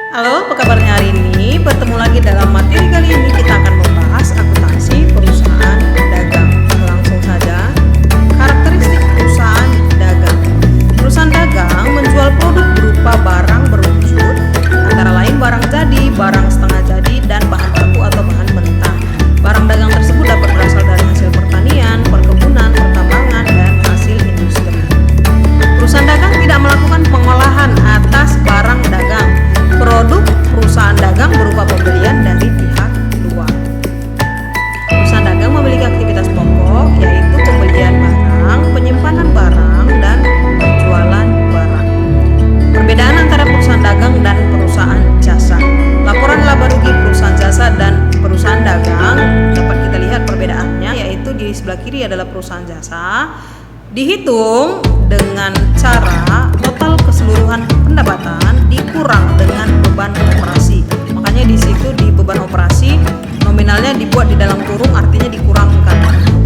Halo, apa kabarnya hari ini? Bertemu lagi dalam materi kali ini kita akan membahas akuntansi perusahaan dagang. Langsung saja, karakteristik perusahaan dagang. Perusahaan dagang menjual produk berupa barang berwujud, antara lain barang jadi, barang setengah jadi, dan bahan baku atau bahan mentah. Barang dagang tersebut dapat berasal dari hasil pertanian, perkebunan, pertambangan, dan hasil industri. Perusahaan dagang tidak melakukan pengolahan atas barang dagang. Produk perusahaan dagang berupa pembelian dari pihak luar. Perusahaan dagang memiliki aktivitas pokok, yaitu pembelian barang, penyimpanan barang, dan penjualan barang. Perbedaan antara perusahaan dagang dan perusahaan jasa. Laporan laba rugi perusahaan jasa dan perusahaan dagang dapat kita lihat perbedaannya, yaitu di sebelah kiri adalah perusahaan jasa dihitung dengan cara total keseluruhan pendapatan dikurang dengan beban operasi. Makanya di situ di beban operasi nominalnya dibuat di dalam kurung, artinya dikurangkan.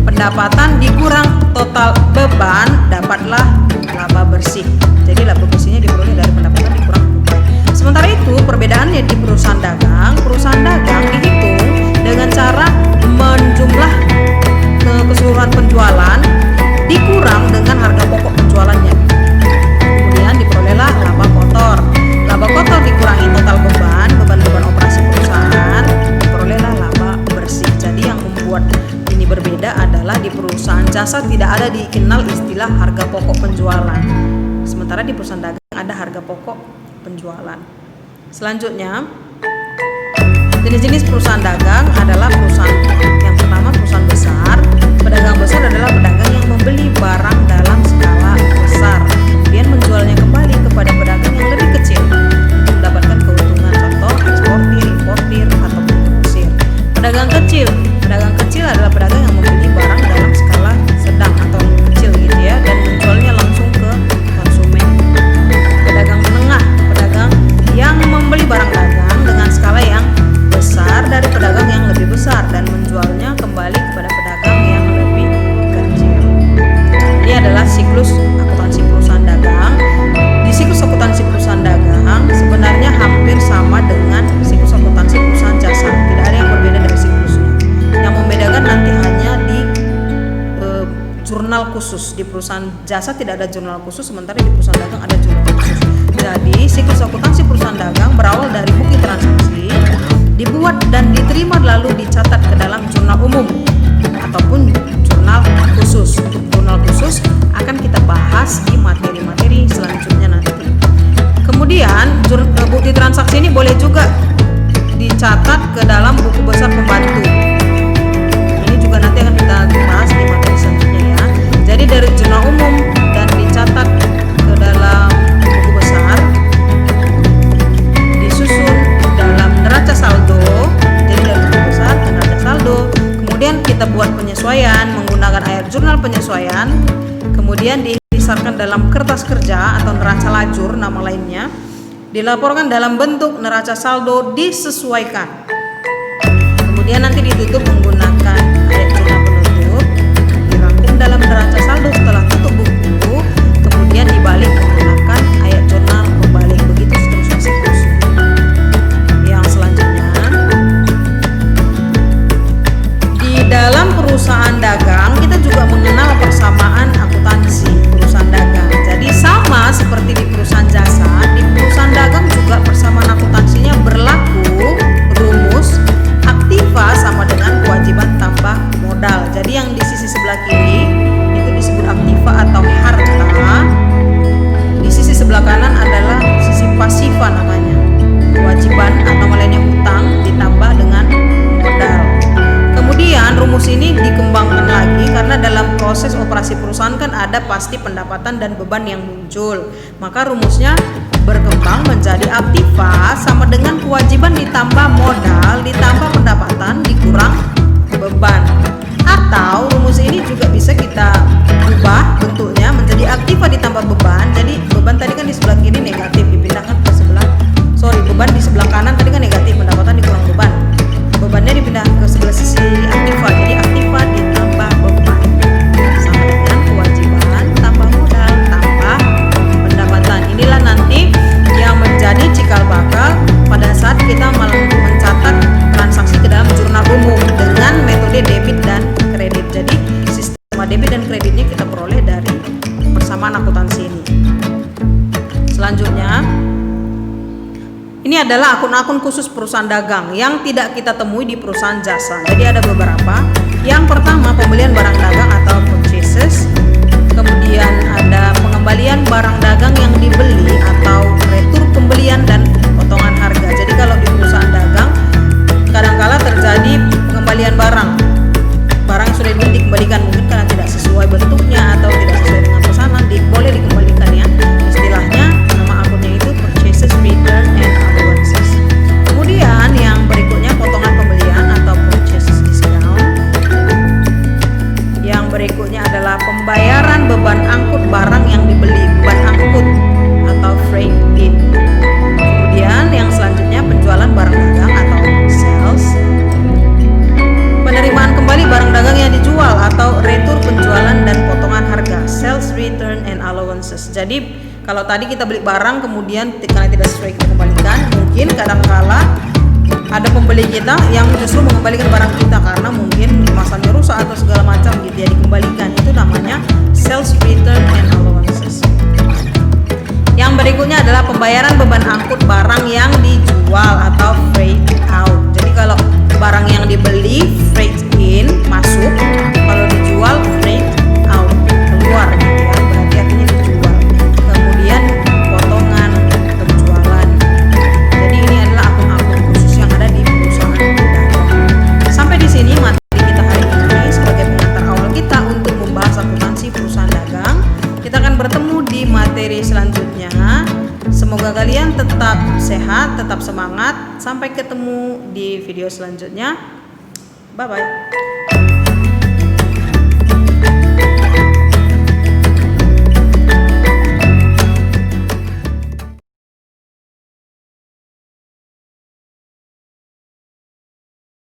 Pendapatan dikurang total beban, dapatlah laba bersih. Jadi laba bersihnya diperoleh dari pendapatan dikurang beban. Sementara itu perbedaannya di perusahaan dagang dihitung dengan cara menjumlah keseluruhan penjualan dikurang dengan harga pokok penjualannya. Kemudian diperolehlah laba kotor. Laba kotor dikurangi total beban operasi perusahaan, diperolehlah laba bersih. Jadi yang membuat ini berbeda adalah di perusahaan jasa tidak ada dikenal istilah harga pokok penjualan. Sementara di perusahaan dagang ada harga pokok penjualan. Selanjutnya, jenis-jenis perusahaan dagang adalah perusahaan yang pertama perusahaan besar. Pedagang besar adalah pedagang yang membeli barang dalam skala besar, kemudian menjualnya kembali kepada pedagang yang lebih kecil untuk mendapatkan keuntungan, contoh eksportir, importir, atau pengusir. Pedagang kecil adalah pedagang yang membeli barang dalam skala sedang atau kecil gitu ya, dan menjualnya langsung ke konsumen. Pedagang menengah, pedagang yang membeli barang dagang dengan skala yang besar dari pedagang yang lebih besar dan menjualnya kembali kepada pedagang yang lebih kecil. Ini adalah siklus akuntansi perusahaan dagang. Di siklus akuntansi perusahaan dagang sebenarnya hampir sama dengan siklus akuntansi perusahaan jasa. Tidak ada yang berbeda dari siklusnya. Yang membedakan nanti hanya di jurnal khusus. Di perusahaan jasa tidak ada jurnal khusus, sementara di perusahaan dagang ada jurnal khusus. Jadi siklus akuntansi perusahaan dagang berawal dari bukti transaksi, dibuat dan diterima lalu dicatat ke dalam jurnal umum ataupun jurnal khusus. Untuk jurnal khusus akan kita bahas di materi-materi selanjutnya nanti. Kemudian bukti transaksi ini boleh juga dicatat ke dalam buku besar pembantu. Ini juga nanti akan kita bahas di materi selanjutnya ya. Jadi dari jurnal umum dan dicatat ke dalam buku besar, disusun dalam neraca saldo. Jadi dari buku besar ke neraca saldo. Kemudian kita buat penyesuaian menggunakan ayat jurnal penyesuaian. Kemudian dibesarkan dalam kertas kerja atau neraca lajur nama lainnya. Dilaporkan dalam bentuk neraca saldo disesuaikan. Kemudian nanti ditutup menggunakan ayat jurnal penutup. Dirangkum dalam neraca saldo setelah tutup buku. Kemudian dibalik menggunakan ayat jurnal pembalik. Begitu seterusnya siklus. Yang selanjutnya, di dalam perusahaan dagang kita juga mengenal persamaan akuntansi perusahaan dagang. Jadi sama seperti di perusahaan jasa, di perusahaan dagang juga persamaan akuntansinya berlaku. Rumus aktiva sama dengan kewajiban tambah modal. Jadi yang di sisi sebelah kiri itu disebut aktiva atau harta. Di sisi sebelah kanan adalah sisi pasiva namanya, kewajiban atau lainnya utang ditambah dengan modal. Kemudian rumus ini dikembangkan lagi karena dalam proses operasi perusahaan kan ada pasti pendapatan dan beban yang muncul. Maka rumusnya berkembang menjadi aktiva sama dengan kewajiban ditambah modal ditambah pendapatan dikurang beban. Atau rumus ini juga bisa kita ubah bentuknya menjadi aktiva ditambah beban. Jadi beban tadi kan di sebelah kiri negatif, dipindahkan ke beban di sebelah kanan tadi kan negatif, pendapatan dikurang beban. Bebannya dipindah ke sebelah sisi aktiva, jadi aktiva ditambah beban sama dengan kewajiban tambah modal tambah pendapatan. Inilah nanti yang menjadi cikal bakal Ini adalah akun-akun khusus perusahaan dagang yang tidak kita temui di perusahaan jasa. Jadi ada beberapa. Yang pertama, pembelian barang dagang atau purchases. Kemudian ada pengembalian barang dagang yang dibeli atau retur pembelian dan potongan harga. Jadi kalau di perusahaan dagang kadangkala terjadi pengembalian barang yang sudah dibeli dikembalikan, mungkin karena tidak sesuai bentuknya atau tidak sesuai dengan pesanan, boleh dikembalikan ya. Istilahnya nama akunnya itu purchases, return, and allowances. Kemudian yang berikutnya potongan pembelian atau purchases discount. Yang berikutnya adalah pembayaran beban angkut barang yang dibeli, beban angkut atau freight in. Kemudian yang selanjutnya penjualan barang dagang atau sales. Penerimaan kembali barang dagang yang dijual atau retur penjualan dan potongan harga, sales, return, and allowances. Jadi kalau tadi kita beli barang kemudian karena tidak sesuai kita kembalikan, mungkin kadangkala ada pembeli kita yang justru mengembalikan barang kita karena mungkin kemasannya rusak atau segala macam gitu ya, dikembalikan. Itu namanya sales, return, and allowances. Yang berikutnya adalah pembayaran beban angkut barang yang dijual atau freight out. Jadi kalau barang yang dibeli freight in masuk, kalau dijual freight out keluar gitu ya, berarti artinya dijual. Kemudian potongan penjualan. Jadi ini adalah akun-akun khusus yang ada di perusahaan dagang. Sampai di sini materi kita hari ini sebagai pengantar awal kita untuk membahas akuntansi perusahaan dagang. Kita akan bertemu di materi selanjutnya. Semoga kalian tetap sehat, tetap semangat. Sampai ketemu di video selanjutnya. Bye-bye.